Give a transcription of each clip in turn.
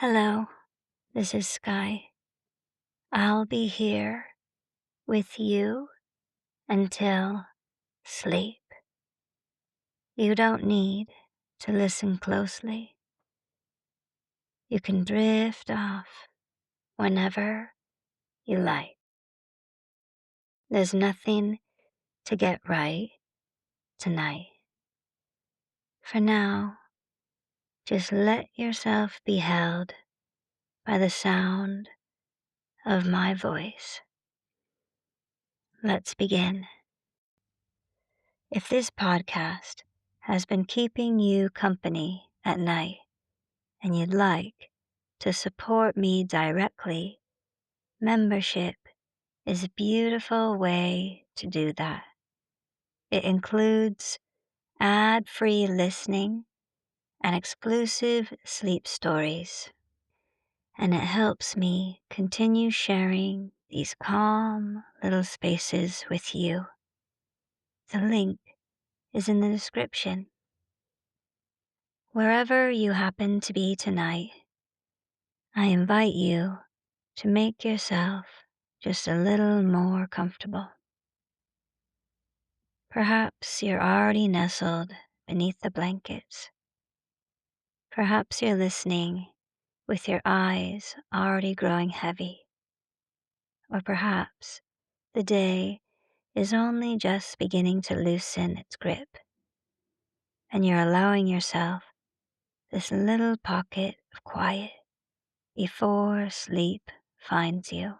Hello, this is Sky. I'll be here with you until sleep. You don't need to listen closely. You can drift off whenever you like. There's nothing to get right tonight. For now, just let yourself be held by the sound of my voice. Let's begin. If this podcast has been keeping you company at night and you'd like to support me directly, membership is a beautiful way to do that. It includes ad-free listening and exclusive sleep stories, and it helps me continue sharing these calm little spaces with you. The link is in the description. Wherever you happen to be tonight, I invite you to make yourself just a little more comfortable. Perhaps you're already nestled beneath the blankets. Perhaps you're listening with your eyes already growing heavy. Or perhaps the day is only just beginning to loosen its grip, and you're allowing yourself this little pocket of quiet before sleep finds you.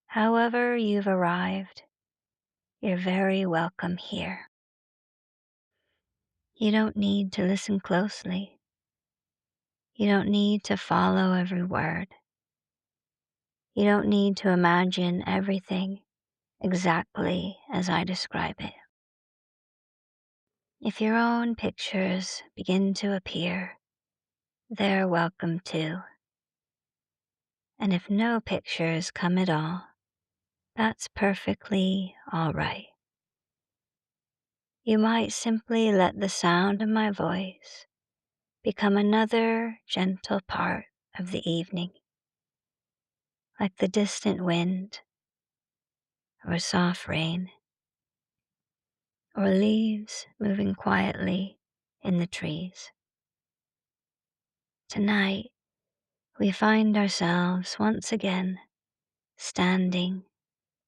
However you've arrived, you're very welcome here. You don't need to listen closely. You don't need to follow every word. You don't need to imagine everything exactly as I describe it. If your own pictures begin to appear, they're welcome too. And if no pictures come at all, that's perfectly all right. You might simply let the sound of my voice become another gentle part of the evening, like the distant wind, or soft rain, or leaves moving quietly in the trees. Tonight, we find ourselves once again standing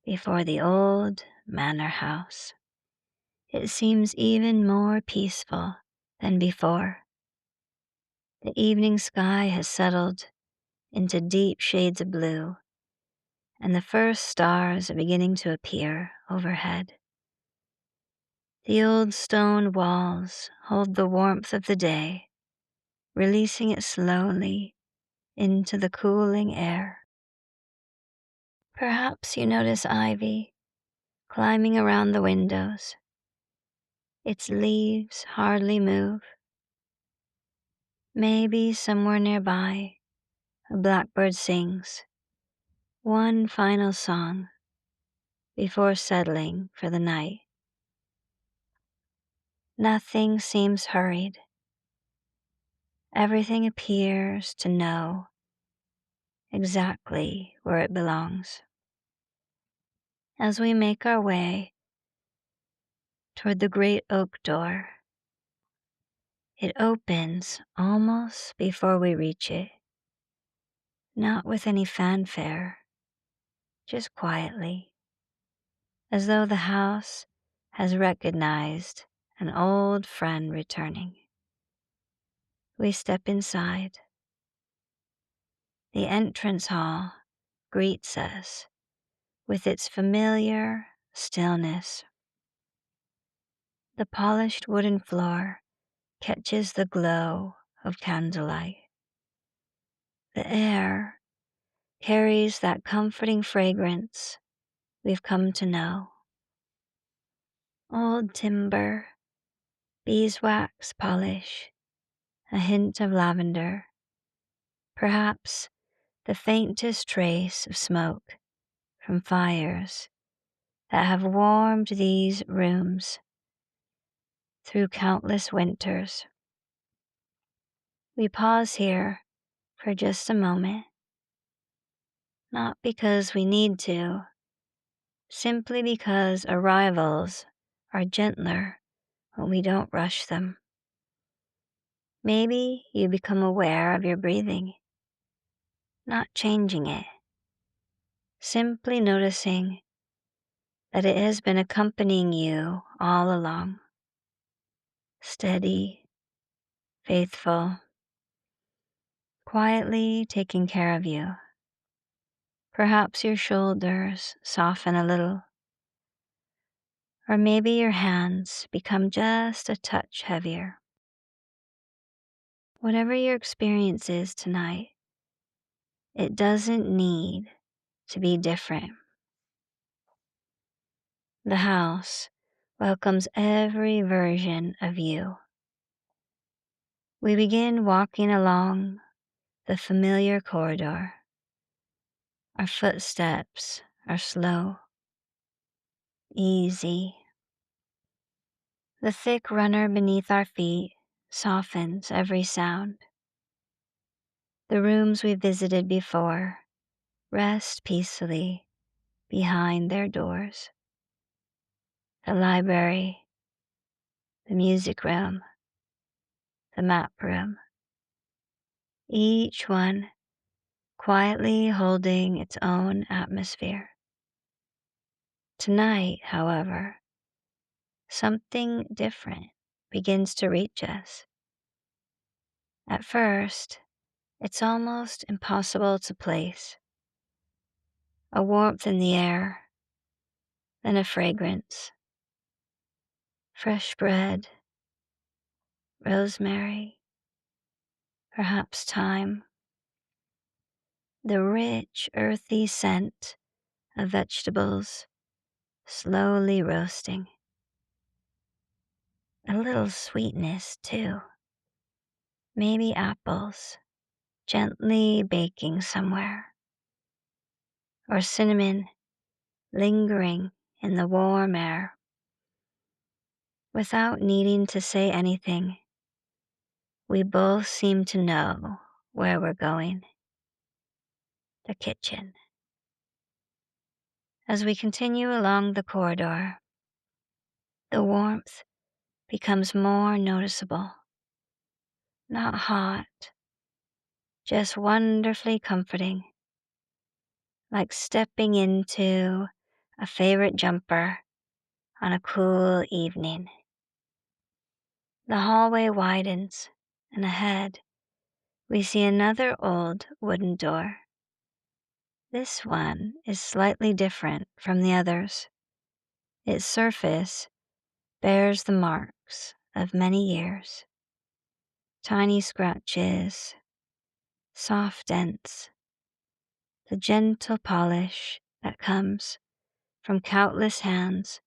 before the old Manor House. It seems even more peaceful than before. The evening sky has settled into deep shades of blue, and the first stars are beginning to appear overhead. The old stone walls hold the warmth of the day, releasing it slowly into the cooling air. Perhaps you notice ivy climbing around the windows. Its leaves hardly move. Maybe somewhere nearby, a blackbird sings one final song before settling for the night. Nothing seems hurried. Everything appears to know exactly where it belongs. As we make our way toward the great oak door, it opens almost before we reach it, not with any fanfare, just quietly, as though the house has recognized an old friend returning. We step inside. The entrance hall greets us with its familiar stillness. The polished wooden floor catches the glow of candlelight. The air carries that comforting fragrance we've come to know. Old timber, beeswax polish, a hint of lavender, perhaps the faintest trace of smoke from fires that have warmed these rooms through countless winters. We pause here for just a moment, not because we need to, simply because arrivals are gentler when we don't rush them. Maybe you become aware of your breathing, not changing it, simply noticing that it has been accompanying you all along, steady, faithful, quietly taking care of you. Perhaps your shoulders soften a little, or maybe your hands become just a touch heavier. Whatever your experience is tonight, it doesn't need to be different. The house welcomes every version of you. We begin walking along the familiar corridor. Our footsteps are slow, easy. The thick runner beneath our feet softens every sound. The rooms we visited before rest peacefully behind their doors. The library, the music room, the map room, each one quietly holding its own atmosphere. Tonight, however, something different begins to reach us. At first, it's almost impossible to place. A warmth in the air, then a fragrance. Fresh bread, rosemary, perhaps thyme. The rich, earthy scent of vegetables slowly roasting. A little sweetness, too. Maybe apples gently baking somewhere, or cinnamon lingering in the warm air. Without needing to say anything, we both seem to know where we're going. The kitchen. As we continue along the corridor, the warmth becomes more noticeable. Not hot, just wonderfully comforting, like stepping into a favorite jumper on a cool evening. The hallway widens, and ahead we see another old wooden door. This one is slightly different from the others. Its surface bears the marks of many years. Tiny scratches, soft dents, the gentle polish that comes from countless hands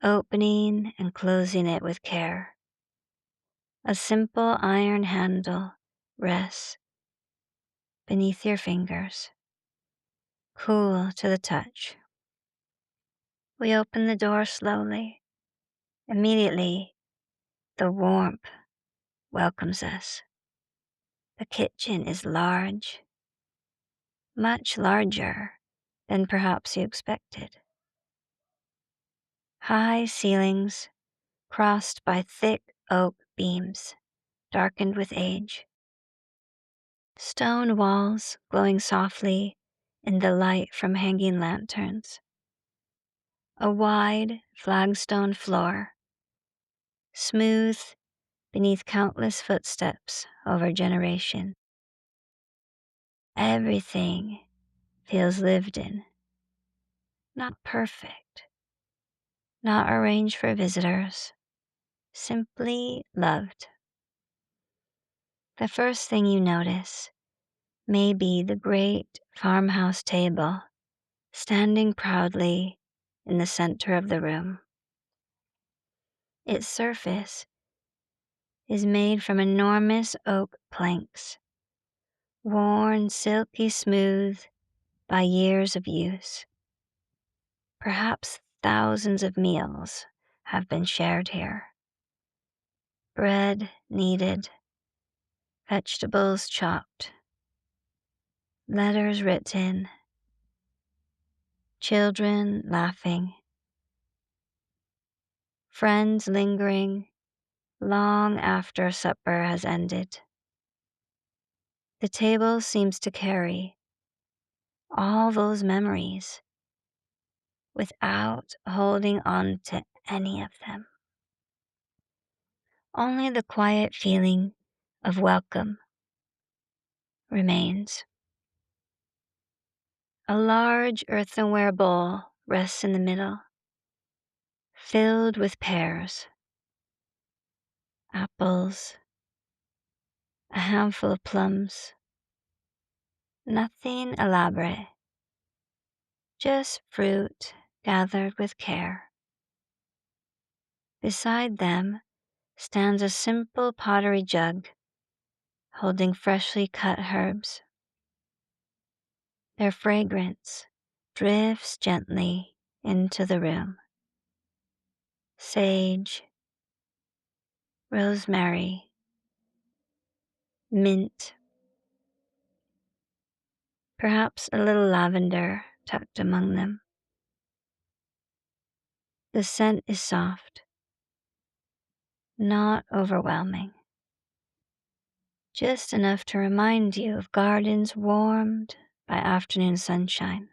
opening and closing it with care. A simple iron handle rests beneath your fingers, cool to the touch. We open the door slowly. Immediately, the warmth welcomes us. The kitchen is large, much larger than perhaps you expected. High ceilings crossed by thick oak beams, darkened with age. Stone walls glowing softly in the light from hanging lanterns. A wide flagstone floor, smooth beneath countless footsteps over generation. Everything feels lived in, not perfect, not arranged for visitors, simply loved. The first thing you notice may be the great farmhouse table standing proudly in the center of the room. Its surface is made from enormous oak planks, worn silky smooth by years of use. Perhaps thousands of meals have been shared here. Bread kneaded, vegetables chopped, letters written, children laughing, friends lingering long after supper has ended. The table seems to carry all those memories without holding on to any of them. Only the quiet feeling of welcome remains. A large earthenware bowl rests in the middle, filled with pears, apples, a handful of plums. Nothing elaborate, just fruit gathered with care. Beside them stands a simple pottery jug holding freshly cut herbs. Their fragrance drifts gently into the room. Sage, rosemary, mint, perhaps a little lavender tucked among them. The scent is soft, not overwhelming, just enough to remind you of gardens warmed by afternoon sunshine.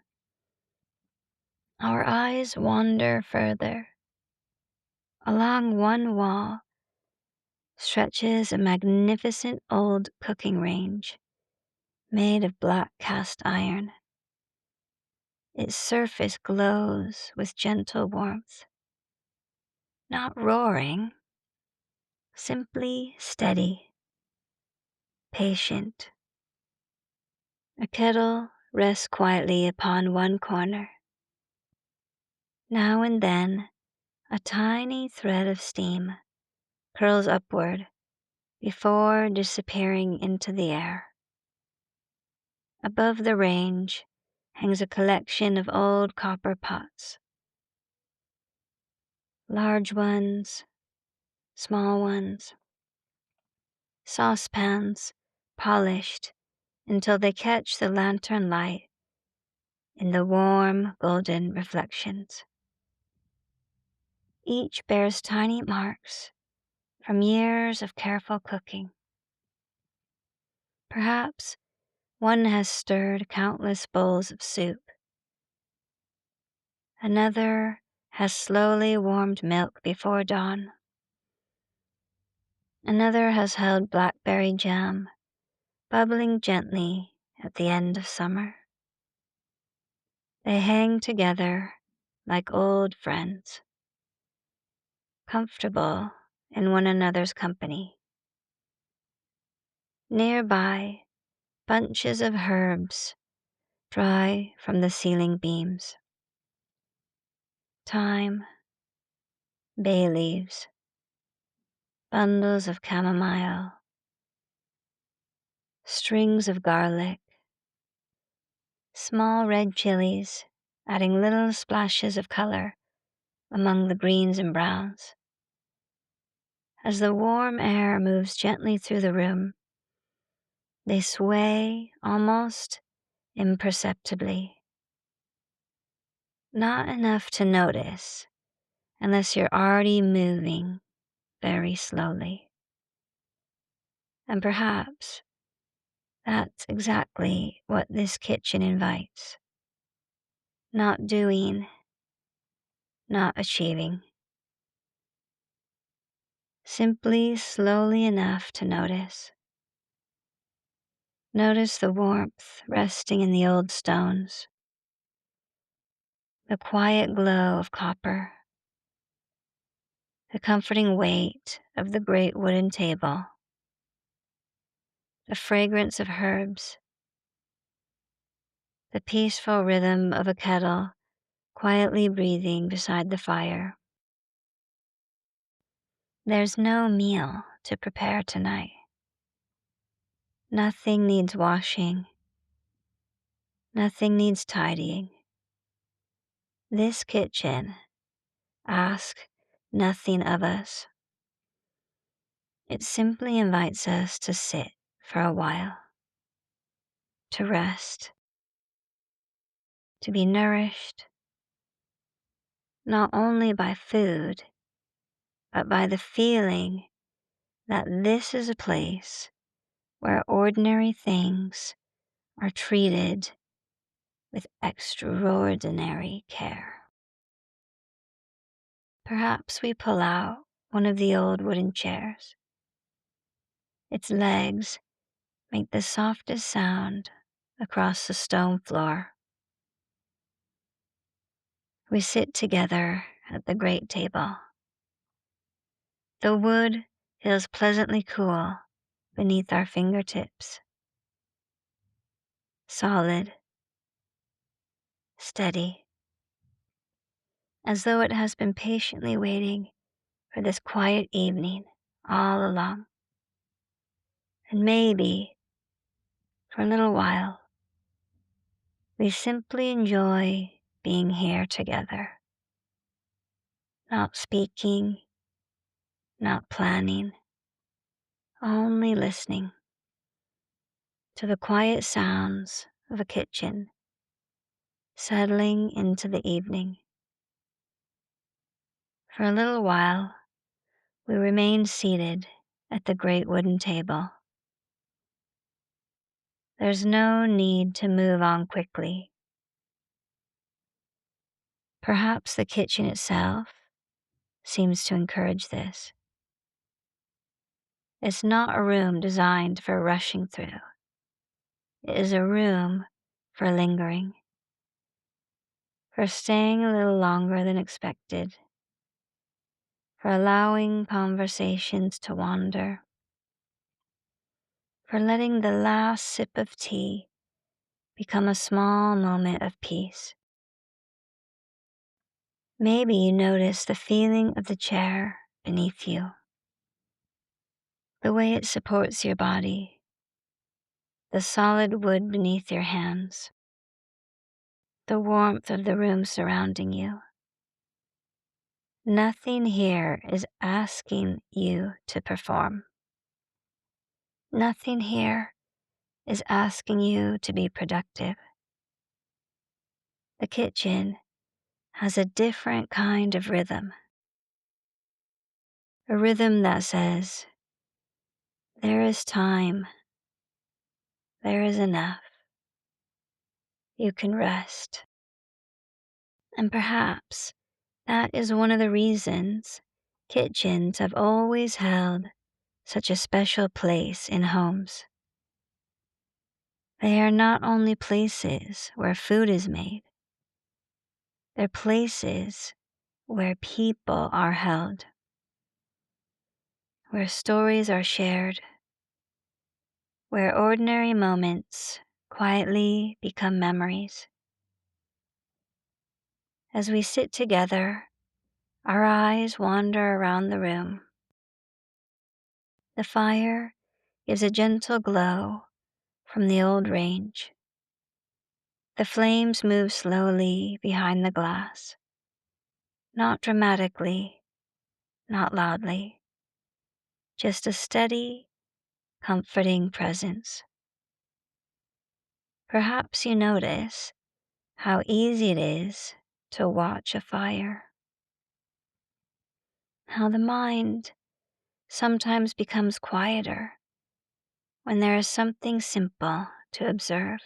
Our eyes wander further. Along one wall stretches a magnificent old cooking range made of black cast iron. Its surface glows with gentle warmth, not roaring, simply steady, patient. A kettle rests quietly upon one corner. Now and then, a tiny thread of steam curls upward before disappearing into the air. Above the range hangs a collection of old copper pots. Large ones, small ones, saucepans polished until they catch the lantern light in the warm golden reflections. Each bears tiny marks from years of careful cooking. Perhaps one has stirred countless bowls of soup. Another has slowly warmed milk before dawn. Another has held blackberry jam, bubbling gently at the end of summer. They hang together like old friends, comfortable in one another's company. Nearby, bunches of herbs dry from the ceiling beams. Thyme, bay leaves, bundles of chamomile, strings of garlic, small red chilies adding little splashes of color among the greens and browns. As the warm air moves gently through the room, they sway almost imperceptibly. Not enough to notice unless you're already moving very slowly. And perhaps that's exactly what this kitchen invites. Not doing, not achieving. Simply slowly enough to notice. Notice the warmth resting in the old stones, the quiet glow of copper, the comforting weight of the great wooden table, the fragrance of herbs, the peaceful rhythm of a kettle quietly breathing beside the fire. There's no meal to prepare tonight. Nothing needs washing. Nothing needs tidying. This kitchen asks nothing of us. It simply invites us to sit for a while. to rest, to be nourished, not only by food, but by the feeling that this is a place where ordinary things are treated with extraordinary care. Perhaps we pull out one of the old wooden chairs. Its legs make the softest sound across the stone floor. We sit together at the great table. The wood feels pleasantly cool beneath our fingertips. Solid, steady, as though it has been patiently waiting for this quiet evening all along. And maybe, for a little while, we simply enjoy being here together, not speaking, not planning, only listening to the quiet sounds of a kitchen settling into the evening. For a little while, we remained seated at the great wooden table. There's no need to move on quickly. Perhaps the kitchen itself seems to encourage this. It's not a room designed for rushing through. It is a room for lingering, for staying a little longer than expected, for allowing conversations to wander, for letting the last sip of tea become a small moment of peace. Maybe you notice the feeling of the chair beneath you, the way it supports your body, the solid wood beneath your hands, the warmth of the room surrounding you. Nothing here is asking you to perform. Nothing here is asking you to be productive. The kitchen has a different kind of rhythm. A rhythm that says, there is time, there is enough, you can rest. And perhaps that is one of the reasons kitchens have always held such a special place in homes. They are not only places where food is made, they're places where people are held, where stories are shared, where ordinary moments quietly become memories. As we sit together, our eyes wander around the room. The fire gives a gentle glow from the old range. The flames move slowly behind the glass, not dramatically, not loudly, just a steady, comforting presence. Perhaps you notice how easy it is to watch a fire, how the mind sometimes becomes quieter when there is something simple to observe.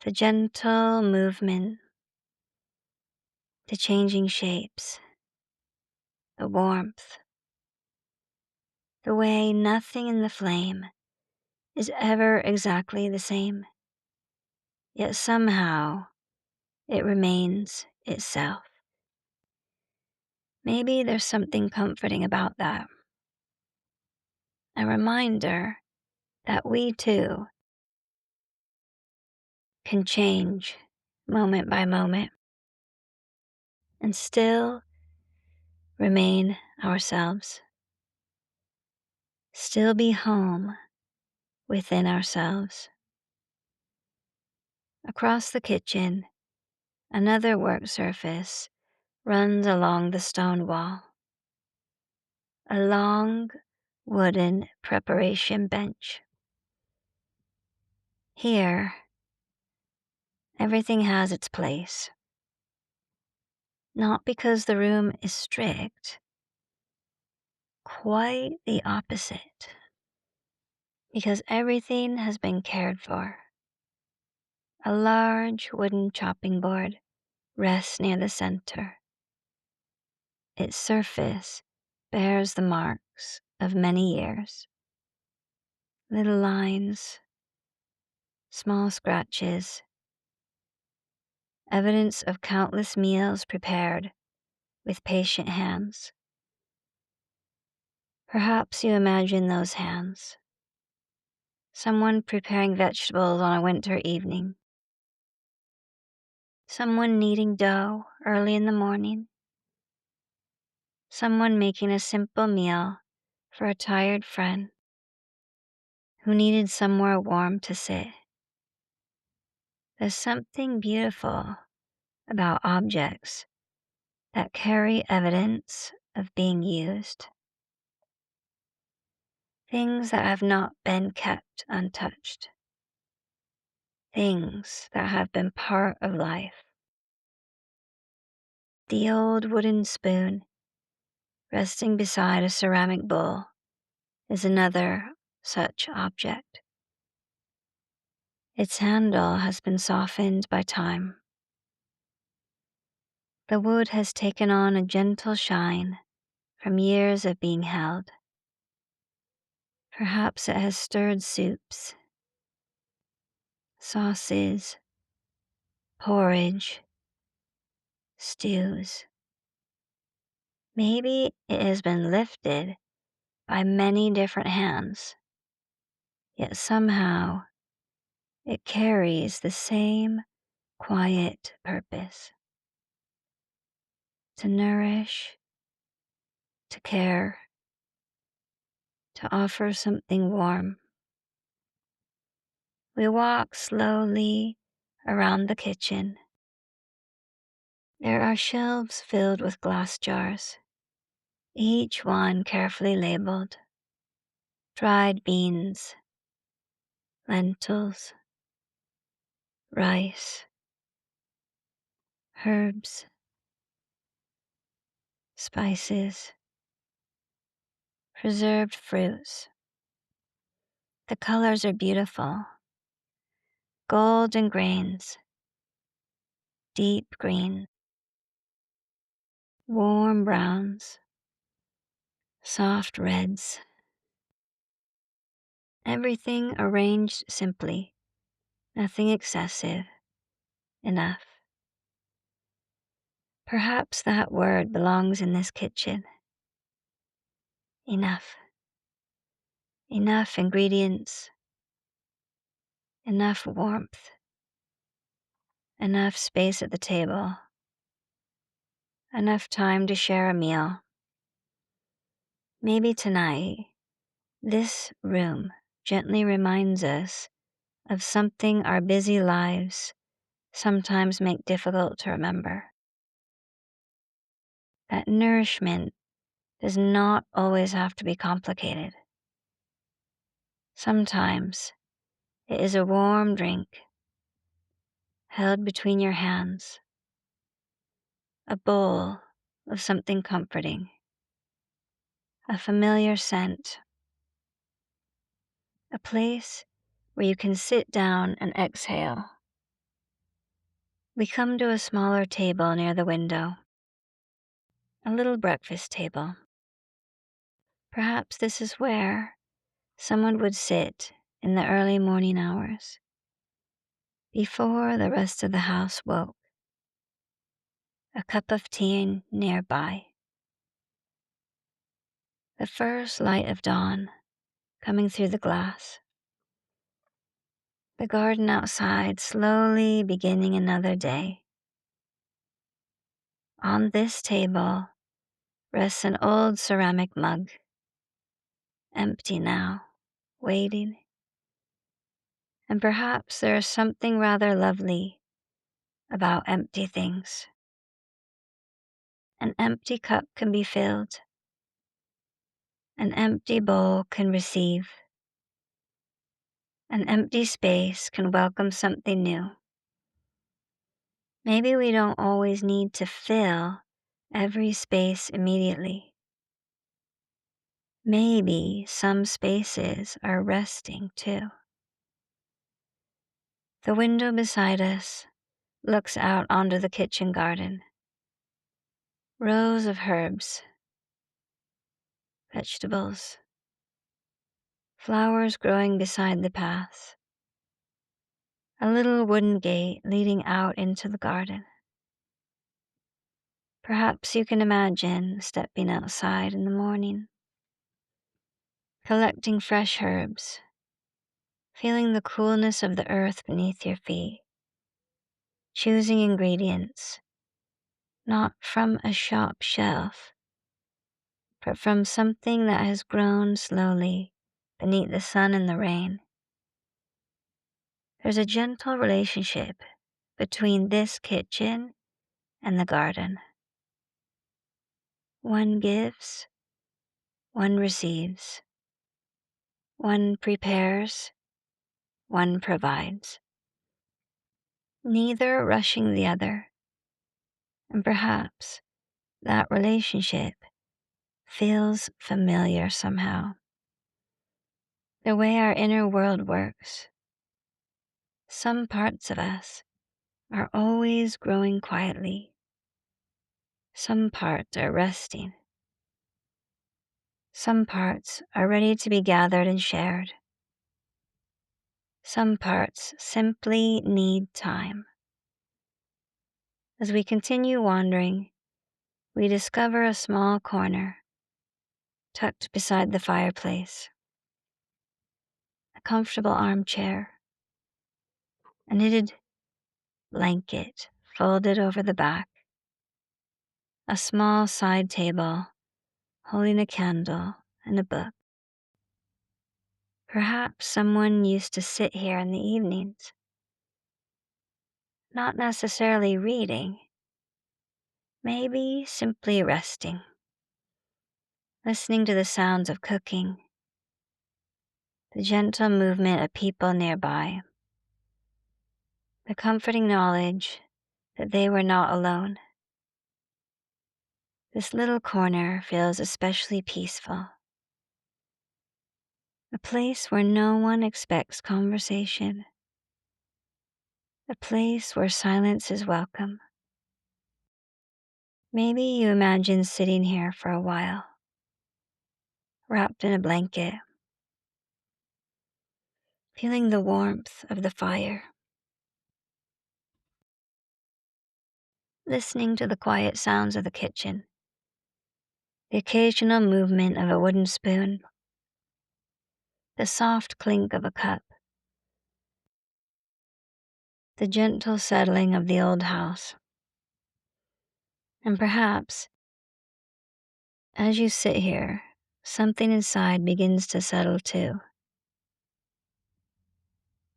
The gentle movement, the changing shapes, the warmth, the way nothing in the flame is ever exactly the same, yet somehow it remains itself. Maybe there's something comforting about that. A reminder that we too can change moment by moment and still remain ourselves, still be home within ourselves. Across the kitchen, another work surface runs along the stone wall, a long wooden preparation bench. Here, everything has its place. Not because the room is strict, quite the opposite. Because everything has been cared for. A large wooden chopping board rests near the center. Its surface bears the marks of many years. Little lines, small scratches, evidence of countless meals prepared with patient hands. Perhaps you imagine those hands. Someone preparing vegetables on a winter evening. Someone kneading dough early in the morning. Someone making a simple meal for a tired friend who needed somewhere warm to sit. There's something beautiful about objects that carry evidence of being used. Things that have not been kept untouched. Things that have been part of life. The old wooden spoon resting beside a ceramic bowl is another such object. Its handle has been softened by time. The wood has taken on a gentle shine from years of being held. Perhaps it has stirred soups, sauces, porridge, stews. Maybe it has been lifted by many different hands, yet somehow it carries the same quiet purpose: to nourish, to care, to offer something warm. We walk slowly around the kitchen. There are shelves filled with glass jars, each one carefully labeled. Dried beans, lentils, rice, herbs, spices, preserved fruits. The colors are beautiful. Golden grains, deep green, warm browns, soft reds. Everything arranged simply, nothing excessive, enough. Perhaps that word belongs in this kitchen. Enough. Enough ingredients, enough warmth, enough space at the table, enough time to share a meal. Maybe tonight, this room gently reminds us of something our busy lives sometimes make difficult to remember. That nourishment does not always have to be complicated. Sometimes it is a warm drink held between your hands, a bowl of something comforting, a familiar scent, a place where you can sit down and exhale. We come to a smaller table near the window, a little breakfast table. Perhaps this is where someone would sit in the early morning hours, before the rest of the house woke, a cup of tea nearby. The first light of dawn coming through the glass. The garden outside slowly beginning another day. On this table rests an old ceramic mug, empty now, waiting. And perhaps there is something rather lovely about empty things. An empty cup can be filled. An empty bowl can receive. An empty space can welcome something new. Maybe we don't always need to fill every space immediately. Maybe some spaces are resting too. The window beside us looks out onto the kitchen garden. Rows of herbs, vegetables, flowers growing beside the path. A little wooden gate leading out into the garden. Perhaps you can imagine stepping outside in the morning, collecting fresh herbs, feeling the coolness of the earth beneath your feet, choosing ingredients, not from a shop shelf, but from something that has grown slowly beneath the sun and the rain. There's a gentle relationship between this kitchen and the garden. One gives, one receives. One prepares, one provides. Neither rushing the other. And perhaps that relationship feels familiar somehow. The way our inner world works. Some parts of us are always growing quietly. Some parts are resting. Some parts are ready to be gathered and shared. Some parts simply need time. As we continue wandering, we discover a small corner tucked beside the fireplace, a comfortable armchair, a knitted blanket folded over the back, a small side table holding a candle and a book. Perhaps someone used to sit here in the evenings, not necessarily reading, maybe simply resting, listening to the sounds of cooking, the gentle movement of people nearby, the comforting knowledge that they were not alone. This little corner feels especially peaceful. A place where no one expects conversation. A place where silence is welcome. Maybe you imagine sitting here for a while, wrapped in a blanket, feeling the warmth of the fire, listening to the quiet sounds of the kitchen, the occasional movement of a wooden spoon, the soft clink of a cup, the gentle settling of the old house. And perhaps, as you sit here, something inside begins to settle too.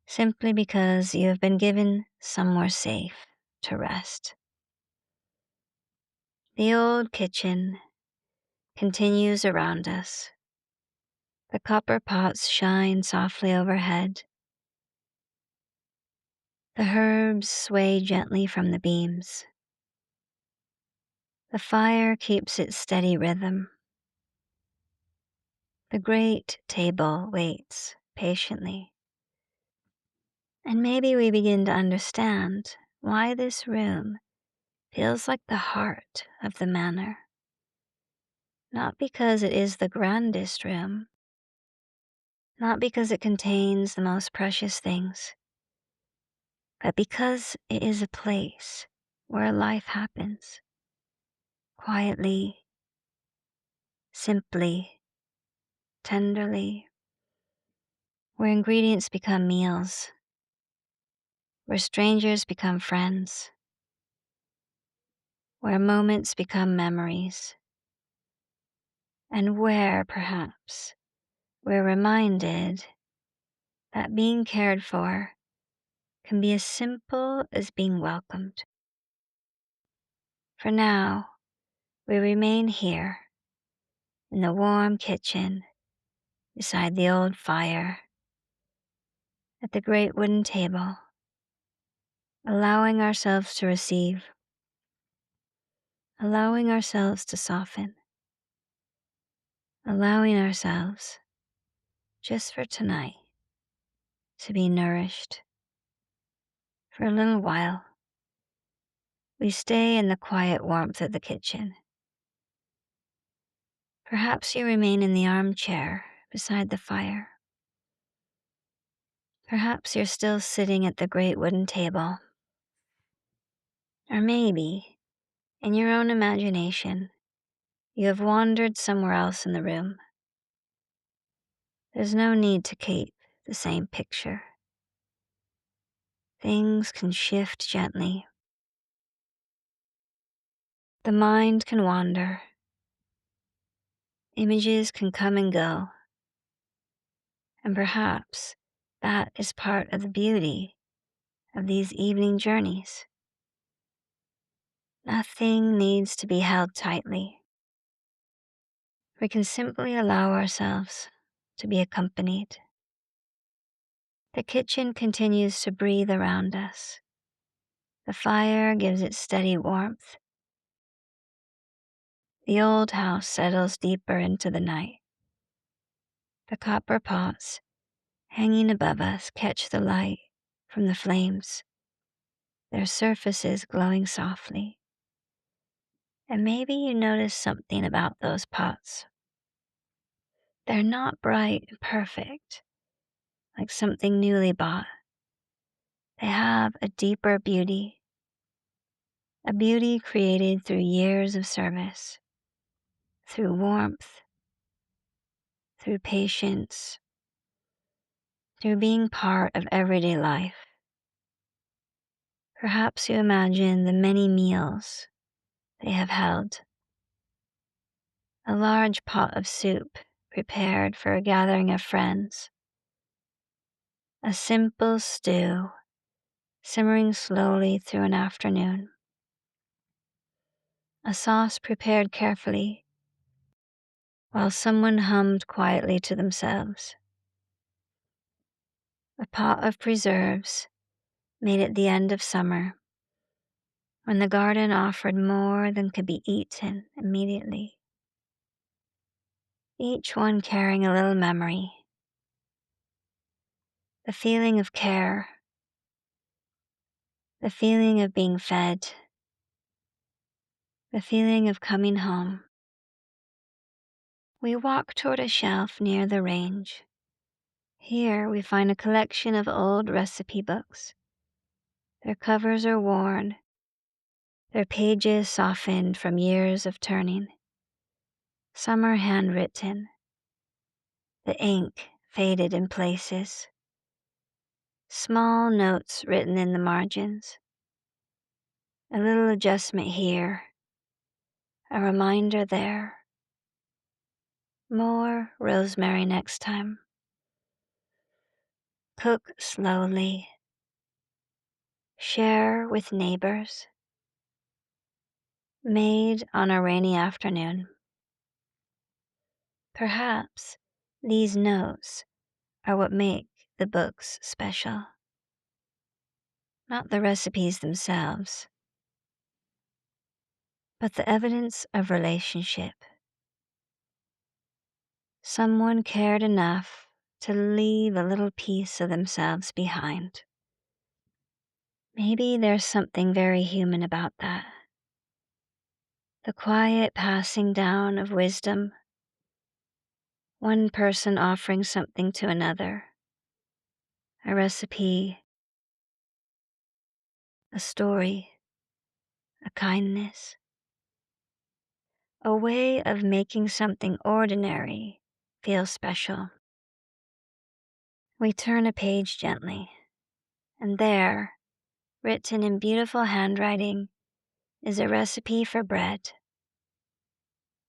Simply because you have been given somewhere safe to rest. The old kitchen continues around us. The copper pots shine softly overhead. The herbs sway gently from the beams. The fire keeps its steady rhythm. The great table waits patiently. And maybe we begin to understand why this room feels like the heart of the manor. Not because it is the grandest room, not because it contains the most precious things, but because it is a place where life happens, quietly, simply, tenderly, where ingredients become meals, where strangers become friends, where moments become memories, and where, perhaps, we're reminded that being cared for can be as simple as being welcomed. For now, we remain here in the warm kitchen beside the old fire, at the great wooden table, allowing ourselves to receive, allowing ourselves to soften, allowing ourselves, just for tonight, to be nourished. For a little while, we stay in the quiet warmth of the kitchen. Perhaps you remain in the armchair beside the fire. Perhaps you're still sitting at the great wooden table. Or maybe, in your own imagination, you have wandered somewhere else in the room. There's no need to keep the same picture. Things can shift gently. The mind can wander. Images can come and go. And perhaps that is part of the beauty of these evening journeys. Nothing needs to be held tightly. We can simply allow ourselves to be accompanied. The kitchen continues to breathe around us. The fire gives it steady warmth. The old house settles deeper into the night. The copper pots hanging above us catch the light from the flames, their surfaces glowing softly. And maybe you notice something about those pots. They're not bright and perfect, like something newly bought. They have a deeper beauty, a beauty created through years of service, through warmth, through patience, through being part of everyday life. Perhaps you imagine the many meals they have held. A large pot of soup prepared for a gathering of friends. A simple stew simmering slowly through an afternoon. A sauce prepared carefully while someone hummed quietly to themselves. A pot of preserves made at the end of summer, when the garden offered more than could be eaten immediately. Each one carrying a little memory. The feeling of care, the feeling of being fed, the feeling of coming home. We walk toward a shelf near the range. Here we find a collection of old recipe books. Their covers are worn, their pages softened from years of turning. Some are handwritten, the ink faded in places. Small notes written in the margins. A little adjustment here, a reminder there. More rosemary next time. Cook slowly. Share with neighbors. Made on a rainy afternoon. Perhaps these notes are what make the books special. Not the recipes themselves, but the evidence of relationship. Someone cared enough to leave a little piece of themselves behind. Maybe there's something very human about that. The quiet passing down of wisdom, one person offering something to another, a recipe, a story, a kindness, a way of making something ordinary feel special. We turn a page gently, and there, written in beautiful handwriting, is a recipe for bread.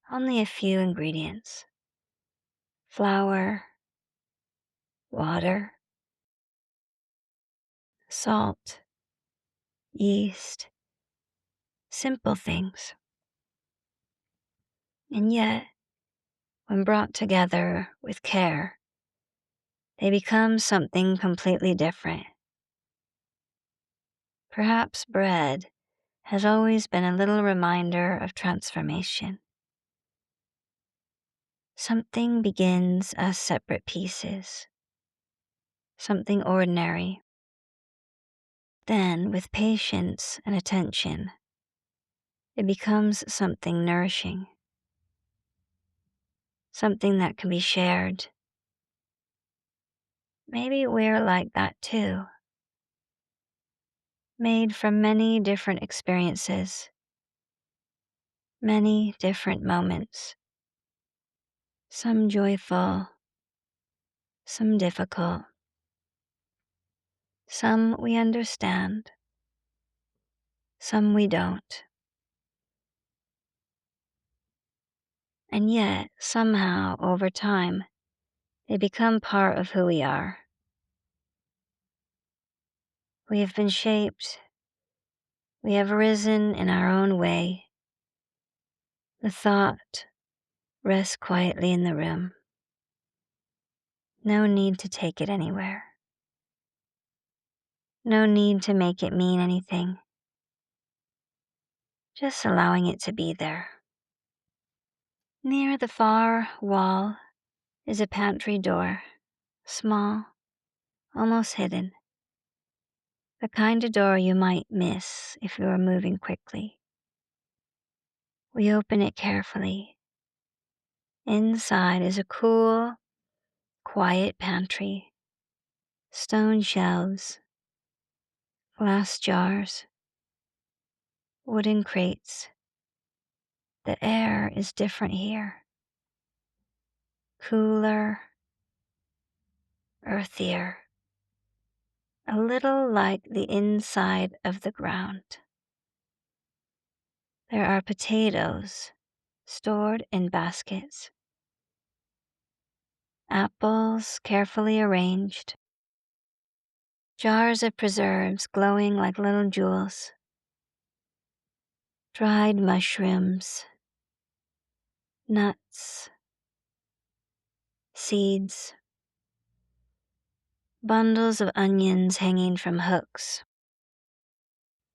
Only a few ingredients. Flour, water, salt, yeast, simple things. And yet, when brought together with care, they become something completely different. Perhaps bread has always been a little reminder of transformation. Something begins as separate pieces, something ordinary. Then, with patience and attention, it becomes something nourishing, something that can be shared. Maybe we're like that too, made from many different experiences, many different moments, some joyful, some difficult, some we understand, some we don't. And yet, somehow, over time, they become part of who we are. We have been shaped, we have risen in our own way. The thought rests quietly in the room. No need to take it anywhere. No need to make it mean anything. Just allowing it to be there. Near the far wall is a pantry door, small, almost hidden. The kind of door you might miss if you were moving quickly. We open it carefully. Inside is a cool, quiet pantry. Stone shelves, glass jars, wooden crates. The air is different here. Cooler, earthier. A little like the inside of the ground. There are potatoes stored in baskets. Apples carefully arranged. Jars of preserves glowing like little jewels. Dried mushrooms. Nuts. Seeds. Bundles of onions hanging from hooks.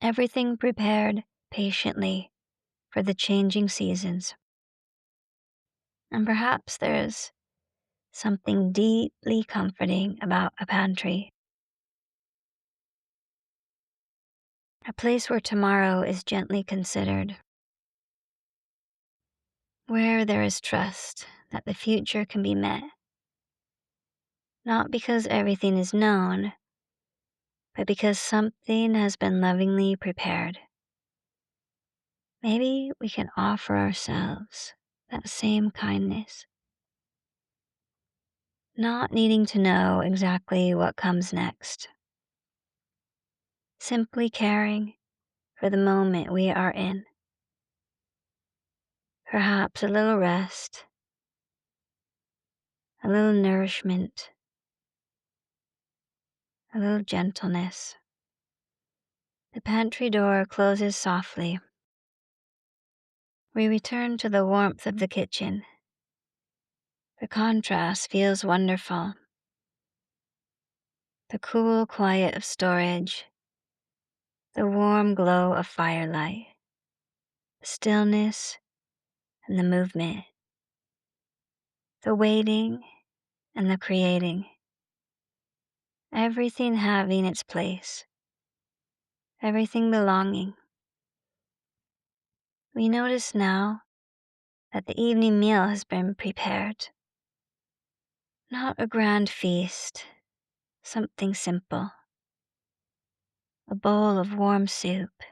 Everything prepared patiently for the changing seasons. And perhaps there's something deeply comforting about a pantry. A place where tomorrow is gently considered. Where there is trust that the future can be met. Not because everything is known, but because something has been lovingly prepared. Maybe we can offer ourselves that same kindness. Not needing to know exactly what comes next. Simply caring for the moment we are in. Perhaps a little rest, a little nourishment, a little gentleness. The pantry door closes softly. We return to the warmth of the kitchen. The contrast feels wonderful. The cool quiet of storage, the warm glow of firelight, the stillness and the movement, the waiting and the creating. Everything having its place, everything belonging. We notice now that the evening meal has been prepared. Not a grand feast, something simple. A bowl of warm soup,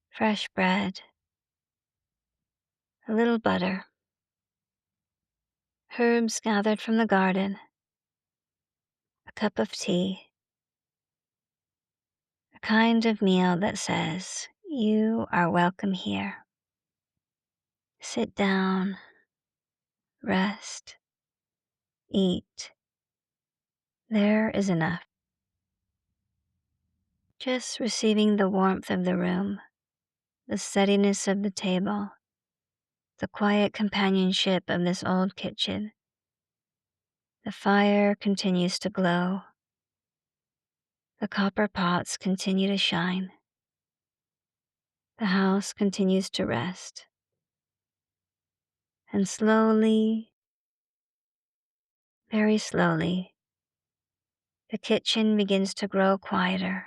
fresh bread, a little butter, herbs gathered from the garden, a cup of tea, a kind of meal that says, "You are welcome here." Sit down, rest, eat. There is enough. Just receiving the warmth of the room, the steadiness of the table, the quiet companionship of this old kitchen. The fire continues to glow. The copper pots continue to shine. The house continues to rest. And slowly, very slowly, the kitchen begins to grow quieter,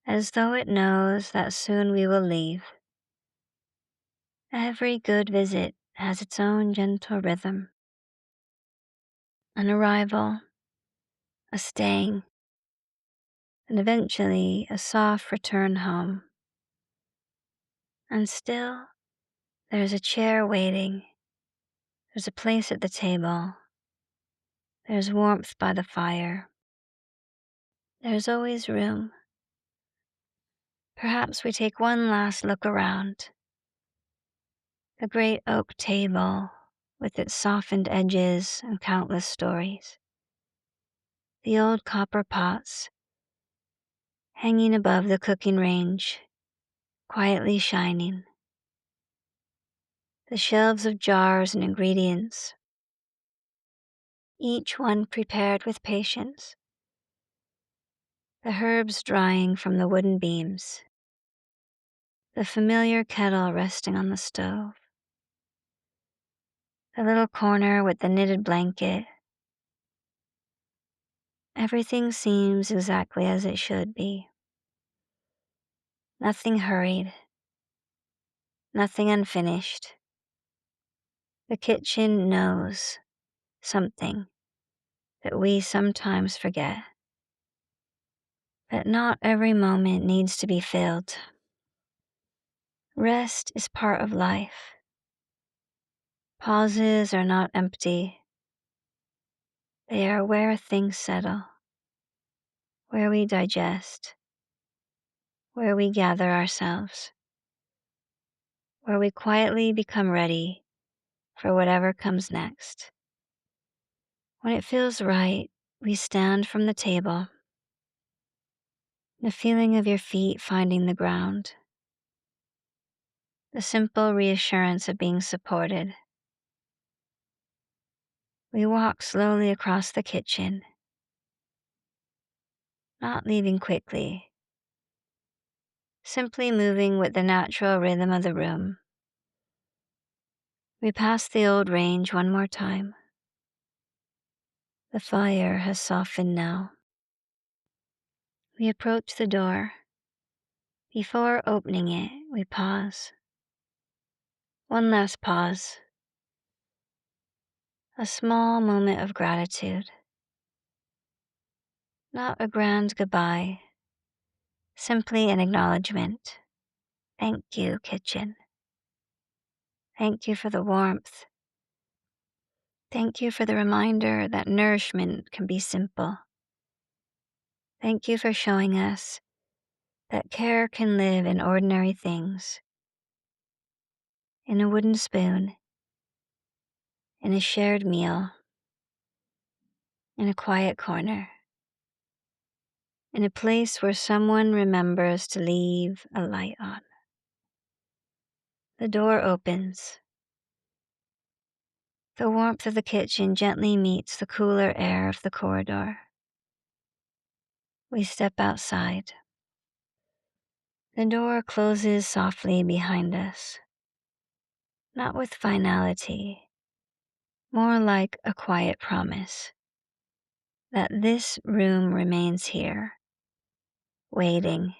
as though it knows that soon we will leave. Every good visit has its own gentle rhythm. An arrival, a staying, and eventually a soft return home. And still, there's a chair waiting. There's a place at the table. There's warmth by the fire. There's always room. Perhaps we take one last look around. The great oak table with its softened edges and countless stories. The old copper pots hanging above the cooking range, quietly shining. The shelves of jars and ingredients, each one prepared with patience. The herbs drying from the wooden beams. The familiar kettle resting on the stove. The little corner with the knitted blanket. Everything seems exactly as it should be. Nothing hurried. Nothing unfinished. The kitchen knows something that we sometimes forget. That not every moment needs to be filled. Rest is part of life. Pauses are not empty. They are where things settle, where we digest, where we gather ourselves, where we quietly become ready for whatever comes next. When it feels right, we stand from the table, the feeling of your feet finding the ground, the simple reassurance of being supported. We walk slowly across the kitchen, not leaving quickly, simply moving with the natural rhythm of the room. We pass the old range one more time. The fire has softened now. We approach the door. Before opening it, we pause. One last pause. A small moment of gratitude. Not a grand goodbye, simply an acknowledgement. Thank you, kitchen. Thank you for the warmth. Thank you for the reminder that nourishment can be simple. Thank you for showing us that care can live in ordinary things. In a wooden spoon, in a shared meal, in a quiet corner, in a place where someone remembers to leave a light on. The door opens. The warmth of the kitchen gently meets the cooler air of the corridor. We step outside. The door closes softly behind us, not with finality, more like a quiet promise that this room remains here, waiting,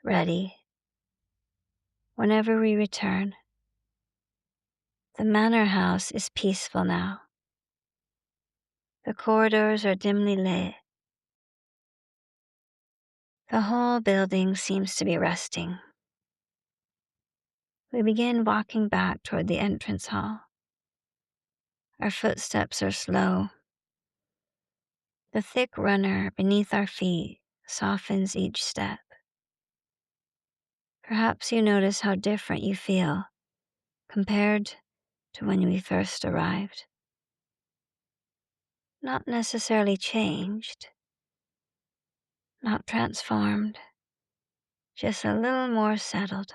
ready. Whenever we return, the manor house is peaceful now. The corridors are dimly lit. The whole building seems to be resting. We begin walking back toward the entrance hall. Our footsteps are slow. The thick runner beneath our feet softens each step. Perhaps you notice how different you feel compared to when we first arrived. Not necessarily changed, not transformed, just a little more settled,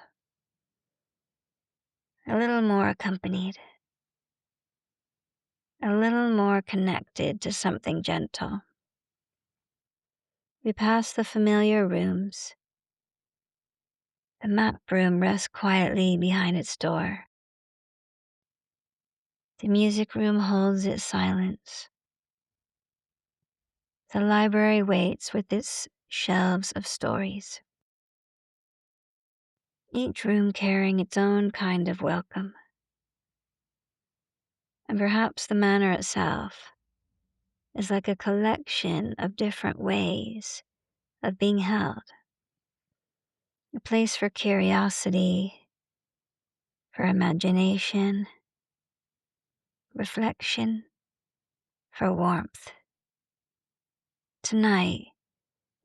a little more accompanied. a little more connected to something gentle. We pass the familiar rooms. The map room rests quietly behind its door. The music room holds its silence. The library waits with its shelves of stories, each room carrying its own kind of welcome. And perhaps the manor itself is like a collection of different ways of being held. A place for curiosity, for imagination, reflection, for warmth. Tonight,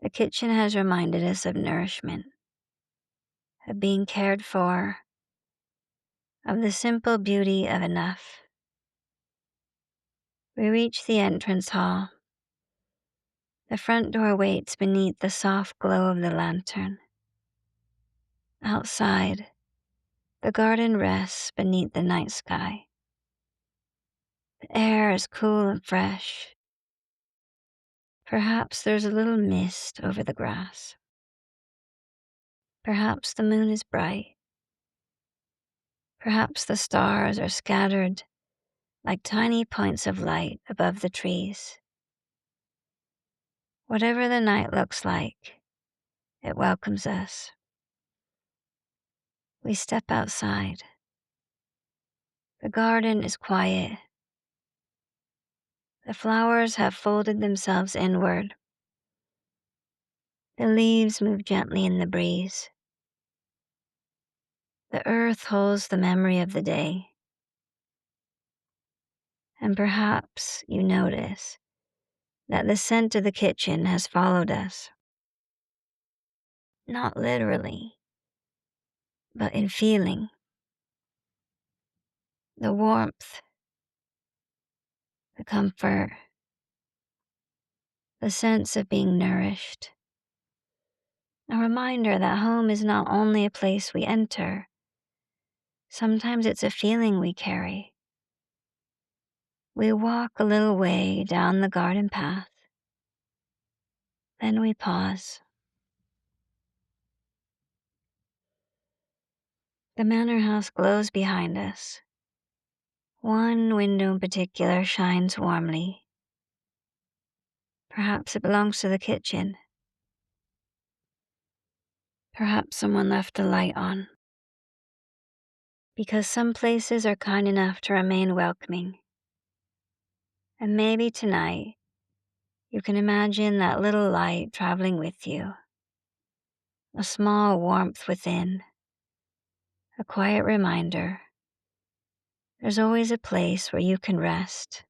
the kitchen has reminded us of nourishment, of being cared for, of the simple beauty of enough. We reach the entrance hall. The front door waits beneath the soft glow of the lantern. Outside, the garden rests beneath the night sky. The air is cool and fresh. Perhaps there's a little mist over the grass. Perhaps the moon is bright. Perhaps the stars are scattered like tiny points of light above the trees. Whatever the night looks like, it welcomes us. We step outside. The garden is quiet. The flowers have folded themselves inward. The leaves move gently in the breeze. The earth holds the memory of the day. And perhaps you notice that the scent of the kitchen has followed us. Not literally, but in feeling. The warmth, the comfort, the sense of being nourished. A reminder that home is not only a place we enter, sometimes it's a feeling we carry. We walk a little way down the garden path. Then we pause. The manor house glows behind us. One window in particular shines warmly. Perhaps it belongs to the kitchen. Perhaps someone left the light on. Because some places are kind enough to remain welcoming. And maybe tonight, you can imagine that little light traveling with you. A small warmth within. A quiet reminder. There's always a place where you can rest.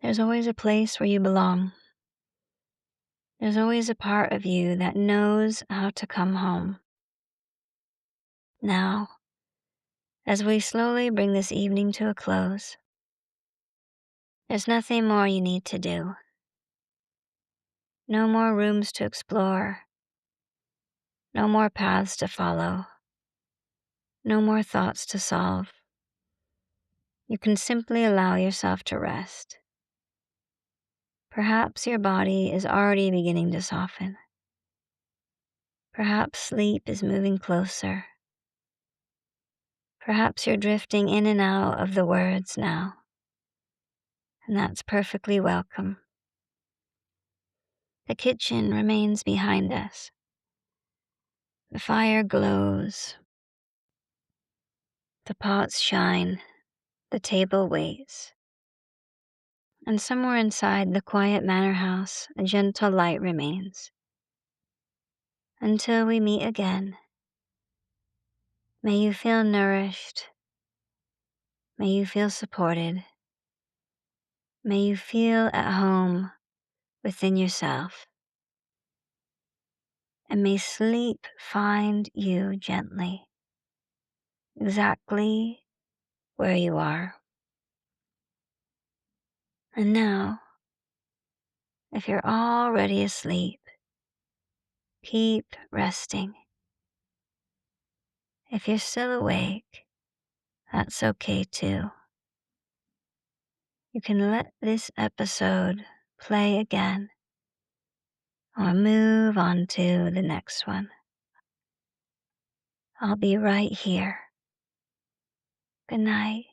There's always a place where you belong. There's always a part of you that knows how to come home. Now, as we slowly bring this evening to a close, there's nothing more you need to do. No more rooms to explore. No more paths to follow. No more thoughts to solve. You can simply allow yourself to rest. Perhaps your body is already beginning to soften. Perhaps sleep is moving closer. Perhaps you're drifting in and out of the words now, and that's perfectly welcome. The kitchen remains behind us. The fire glows. The pots shine. The table waits. And somewhere inside the quiet manor house, a gentle light remains. Until we meet again, may you feel nourished. May you feel supported. May you feel at home within yourself. And may sleep find you gently, exactly where you are. And now, if you're already asleep, keep resting. If you're still awake, that's okay too. You can let this episode play again or move on to the next one. I'll be right here. Good night.